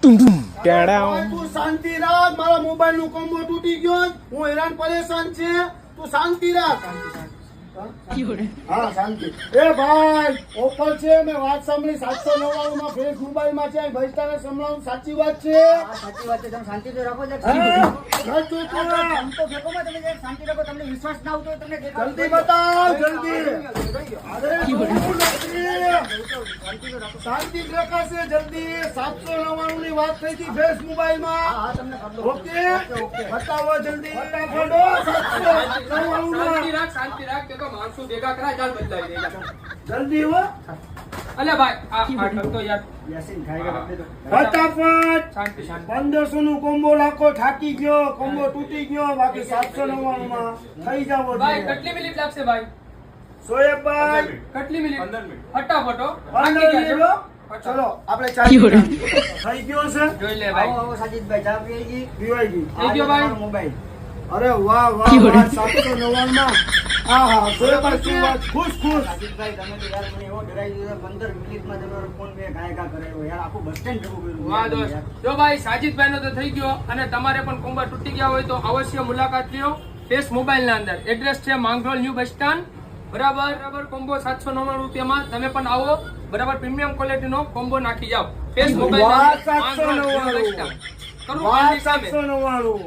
તું શાંતિ રાખ, મારા મોબાઈલ નું કોમ્બો તૂટી ગયો, હું હેરાન પરેશાન છે, તું શાંતિ રાખ. હા શાંતિ. એ ભાઈ ઓફર છે, મેં વાત સાંભળી 799 માં ફ્રેશ મોબાઈલ માં છે, ભાઈ તને સંભળાવું સાચી વાત છે? સાચી વાત છે. તમે શાંતિ તો રાખો. શાંતિ રાખો. તમને વિશ્વાસ ના આવતો તમને જલ્દી બતાવ, જલ્દી. શાંતિ રખાશે જલ્દી. 799 ની વાત થઈ હતી ફ્રેશ મોબાઈલ માં. ઓકે બતાવો જલ્દી. શાંતિ રાખ કે માણસો ભેગા કરાય ચાલ બદલાઈ દે જલ્દી હો. અલે ભાઈ આ કરતો યાર ફટાફટ. શાંતિ શાંતિ 1500 નું કોમ્બો લાખો, થાકી ગયો, કોમ્બો તૂટી ગયો, બાકી 799 માં થઈ જાવ. ભાઈ કેટલી મિનિટ લાગશે ભાઈ? સોએબભાઈ કેટલી મિનિટ? 15 મિનિટ ફટાફટ હો. 15 મિનિટ હો. ચલો આપણે ચાલી થઈ ગયો છે. જોઈ લે ભાઈ. આવો સાજીદભાઈ ચા પીએ જી. પીવાઈ ગઈ. થઈ ગયો ભાઈ. મોબાઈલ અરે વાહ વાહ 799 માં. હા સોએબભાઈ શું વાત, ખુશ ખુશ. સાજીદભાઈ તમે તો યાર મને એવો ડરાઈ દીધો. 15 મિનિટમાં તમારો ફોન મેં ગાયકા કરાયો યાર. આખું બસ સ્ટેન્ડ ભેગું કર્યું. વાહ દોસ્ત. જો ભાઈ સાજીદભાઈ નો તો થઈ ગયો અને તમારે પણ કોમ્બો તૂટી ગયા હોય તો અવશ્ય મુલાકાત લ્યો ફેસ મોબાઈલ ના અંદર. એડ્રેસ છે માંગરોળ ન્યુ બસ સ્ટેન્ડ. બરાબર કોમ્બો 799 રૂપિયામાં તમે પણ આવો. બરાબર પ્રીમિયમ ક્વોલિટી નો કોમ્બો નાખી જાઓ ફેસ મોબાઈલ ના અંદર. Mangrol new bus stand. કરું 799